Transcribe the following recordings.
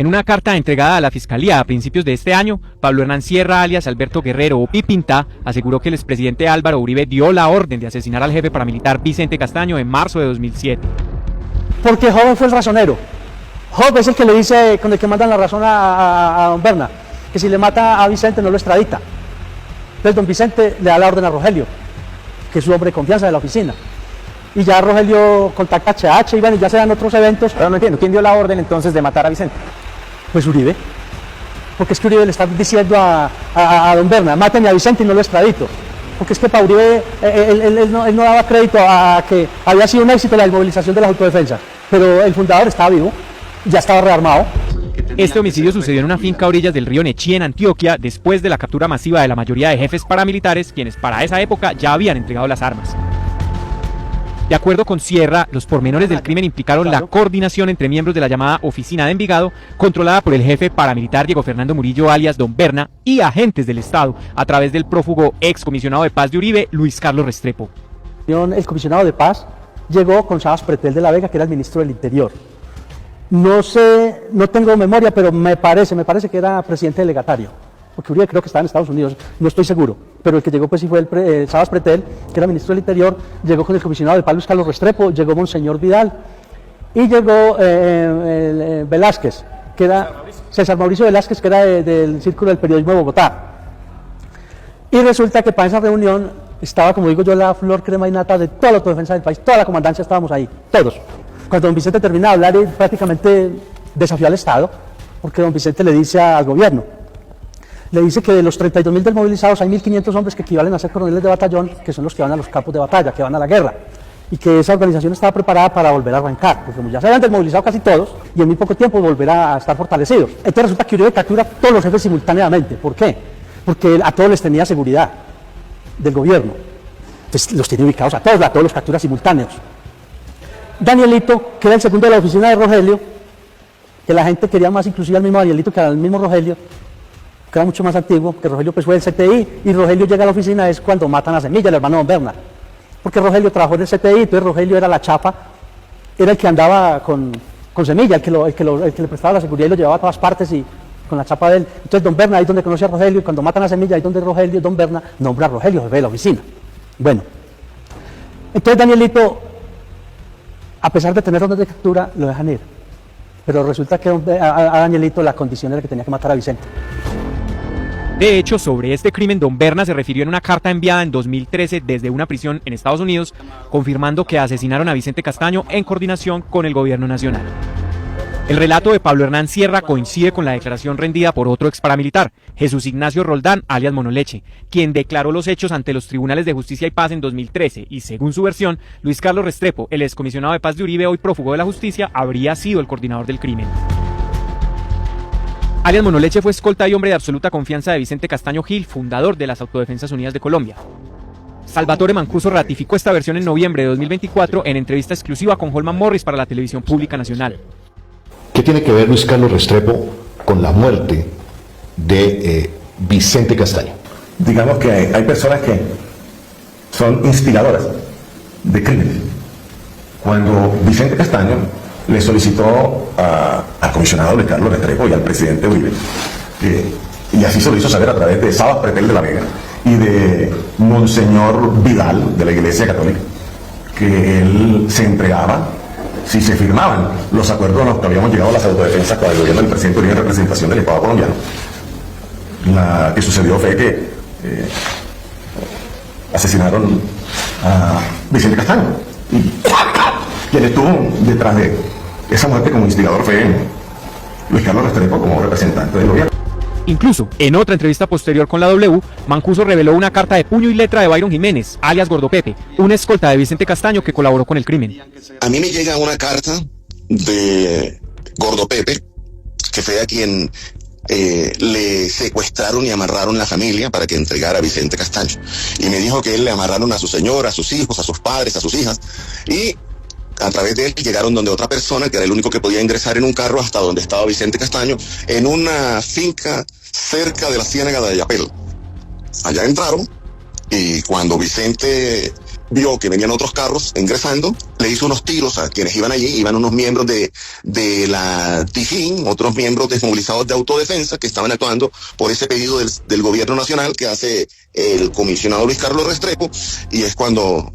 En una carta entregada a la Fiscalía a principios de este año, Pablo Hernán Sierra, alias Alberto Guerrero o Pipinta, aseguró que el expresidente Álvaro Uribe dio la orden de asesinar al jefe paramilitar Vicente Castaño en marzo de 2007. Porque Job fue el razonero. Job es el que le dice, con el que mandan la razón a don Berna, que si le mata a Vicente no lo extradita. Entonces don Vicente le da la orden a Rogelio, que es su hombre de confianza de la oficina. Y ya Rogelio contacta a HH y bueno, ya se dan otros eventos. Pero no entiendo, ¿quién dio la orden entonces de matar a Vicente? Pues Uribe. Porque es que Uribe le está diciendo a don Berna, mátenme a Vicente y no lo extradito. Porque es que para Uribe, él no daba crédito a que había sido un éxito la desmovilización de la autodefensa. Pero el fundador estaba vivo, ya estaba rearmado. Este homicidio sucedió en una finca a orillas del río Nechí, en Antioquia, después de la captura masiva de la mayoría de jefes paramilitares, quienes para esa época ya habían entregado las armas. De acuerdo con Sierra, los pormenores del crimen implicaron la coordinación entre miembros de la llamada Oficina de Envigado, controlada por el jefe paramilitar Diego Fernando Murillo, alias Don Berna, y agentes del Estado, a través del prófugo excomisionado de paz de Uribe, Luis Carlos Restrepo. El comisionado de paz llegó con Sabas Pretel de la Vega, que era el ministro del Interior. No sé, no tengo memoria, pero me parece que era presidente delegatario. Porque Uribe creo que estaba en Estados Unidos, no estoy seguro, pero el que llegó pues sí fue el Sabas Pretel, que era ministro del Interior, llegó con el comisionado de paz Luis Carlos Restrepo, llegó Monseñor Vidal, y llegó Velázquez, que era César Mauricio Velázquez, que era del Círculo del Periodismo de Bogotá. Y resulta que para esa reunión estaba, como digo yo, la flor crema y nata de toda la autodefensa del país, toda la comandancia estábamos ahí, todos. Cuando don Vicente termina de hablar, prácticamente desafió al Estado, porque don Vicente le dice al gobierno, le dice que de los 32.000 desmovilizados hay 1.500 hombres que equivalen a ser coroneles de batallón, que son los que van a los campos de batalla, que van a la guerra, y que esa organización estaba preparada para volver a arrancar, porque como ya se habían desmovilizado casi todos, y en muy poco tiempo volver a estar fortalecidos. Entonces resulta que Uribe captura a todos los jefes simultáneamente. ¿Por qué? Porque a todos les tenía seguridad del gobierno. Entonces los tiene ubicados a todos los captura simultáneos. Danielito, que era el segundo de la oficina de Rogelio, que la gente quería más inclusive al mismo Danielito que al mismo Rogelio, que era mucho más antiguo, que Rogelio pues fue del CTI, y Rogelio llega a la oficina es cuando matan a Semilla, el hermano de don Berna, porque Rogelio trabajó en el CTI, entonces Rogelio era la chapa, era el que andaba con Semilla, el que le prestaba la seguridad y lo llevaba a todas partes y con la chapa de él. Entonces don Berna ahí donde conoce a Rogelio, y cuando matan a Semilla ahí donde don Berna nombra a Rogelio jefe de la oficina. Bueno, entonces Danielito, a pesar de tener órdenes de captura, lo dejan ir, pero resulta que a Danielito la condición era que tenía que matar a Vicente. De hecho, sobre este crimen, don Berna se refirió en una carta enviada en 2013 desde una prisión en Estados Unidos, confirmando que asesinaron a Vicente Castaño en coordinación con el gobierno nacional. El relato de Pablo Hernán Sierra coincide con la declaración rendida por otro exparamilitar, Jesús Ignacio Roldán, alias Monoleche, quien declaró los hechos ante los tribunales de Justicia y Paz en 2013 y, según su versión, Luis Carlos Restrepo, el excomisionado de paz de Uribe, hoy prófugo de la justicia, habría sido el coordinador del crimen. Alias Monoleche fue escolta y hombre de absoluta confianza de Vicente Castaño Gil, fundador de las Autodefensas Unidas de Colombia. Salvatore Mancuso ratificó esta versión en noviembre de 2024 en entrevista exclusiva con Holman Morris para la televisión pública nacional. ¿Qué tiene que ver Luis Carlos Restrepo con la muerte de Vicente Castaño? Digamos que hay personas que son inspiradoras de crímenes. Cuando Vicente Castaño le solicitó al comisionado Luis Carlos Restrepo y al presidente Uribe, y así se lo hizo saber a través de Sabas Pretel de la Vega y de Monseñor Vidal de la Iglesia Católica, que él se entregaba si se firmaban los acuerdos a los que habíamos llegado a las autodefensas con el gobierno del presidente Uribe en representación del Estado colombiano. La que sucedió fue que asesinaron a Vicente Castaño, y quien estuvo detrás de esa muerte como instigador fue Luis Carlos Restrepo como representante del gobierno. Incluso, en otra entrevista posterior con la W, Mancuso reveló una carta de puño y letra de Byron Jiménez, alias Gordo Pepe, una escolta de Vicente Castaño que colaboró con el crimen. A mí me llega una carta de Gordo Pepe, que fue a quien le secuestraron y amarraron la familia para que entregara a Vicente Castaño. Y me dijo que él le amarraron a su señora, a sus hijos, a sus padres, a sus hijas, y a través de él llegaron donde otra persona, que era el único que podía ingresar en un carro hasta donde estaba Vicente Castaño, en una finca cerca de la Ciénaga de Ayapel. Allá entraron, y cuando Vicente vio que venían otros carros ingresando, le hizo unos tiros a quienes iban allí. Iban unos miembros de la TIFIN, otros miembros desmovilizados de autodefensa que estaban actuando por ese pedido del gobierno nacional que hace el comisionado Luis Carlos Restrepo, y es cuando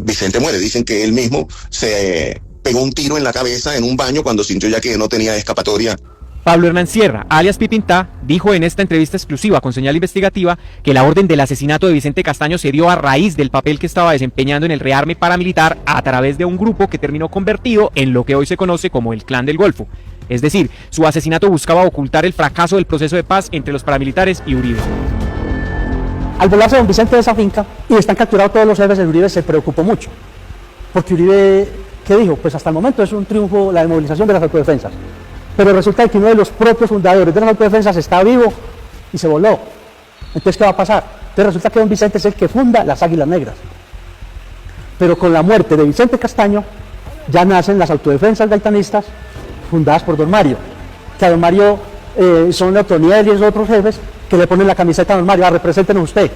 Vicente muere. Dicen que él mismo se pegó un tiro en la cabeza en un baño cuando sintió ya que no tenía escapatoria. Pablo Hernán Sierra, alias Pipintá, dijo en esta entrevista exclusiva con Señal Investigativa que la orden del asesinato de Vicente Castaño se dio a raíz del papel que estaba desempeñando en el rearme paramilitar a través de un grupo que terminó convertido en lo que hoy se conoce como el Clan del Golfo. Es decir, su asesinato buscaba ocultar el fracaso del proceso de paz entre los paramilitares y Uribe. Al volarse don Vicente de esa finca y están capturados todos los jefes, el Uribe se preocupó mucho. Porque Uribe, ¿qué dijo? Pues hasta el momento es un triunfo la desmovilización de las autodefensas. Pero resulta que uno de los propios fundadores de las autodefensas está vivo y se voló. Entonces, ¿qué va a pasar? Entonces resulta que don Vicente es el que funda las Águilas Negras. Pero con la muerte de Vicente Castaño, ya nacen las autodefensas gaitanistas fundadas por don Mario. Que a don Mario son Leotoniel y esos otros jefes que le ponen la camiseta a don Mario, represéntenos usted.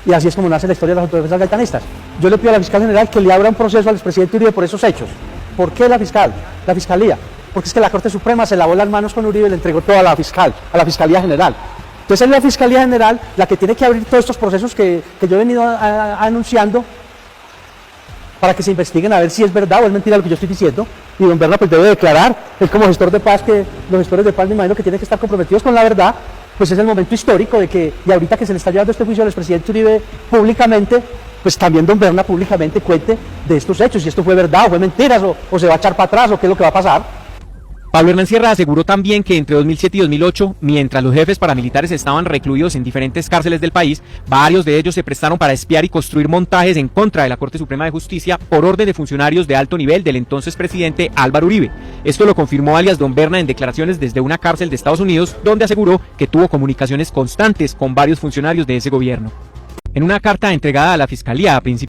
Y así es como nace la historia de las autodefensas gaitanistas. Yo le pido a la fiscal general que le abra un proceso al expresidente Uribe por esos hechos. ¿Por qué la fiscalía? Porque es que la Corte Suprema se lavó las manos con Uribe y le entregó todo a la Fiscalía General. Entonces es la Fiscalía General la que tiene que abrir todos estos procesos que yo he venido anunciando para que se investiguen a ver si es verdad o es mentira lo que yo estoy diciendo. Y don Berna pues debe declarar, él como gestor de paz, que los gestores de paz me imagino que tienen que estar comprometidos con la verdad, pues es el momento histórico de que, y ahorita que se le está llevando este juicio al expresidente Uribe públicamente, pues también don Berna públicamente cuente de estos hechos, si esto fue verdad o fue mentiras, o se va a echar para atrás, o qué es lo que va a pasar. Pablo Hernán Sierra aseguró también que entre 2007 y 2008, mientras los jefes paramilitares estaban recluidos en diferentes cárceles del país, varios de ellos se prestaron para espiar y construir montajes en contra de la Corte Suprema de Justicia por orden de funcionarios de alto nivel del entonces presidente Álvaro Uribe. Esto lo confirmó alias Don Berna en declaraciones desde una cárcel de Estados Unidos, donde aseguró que tuvo comunicaciones constantes con varios funcionarios de ese gobierno. En una carta entregada a la Fiscalía a principios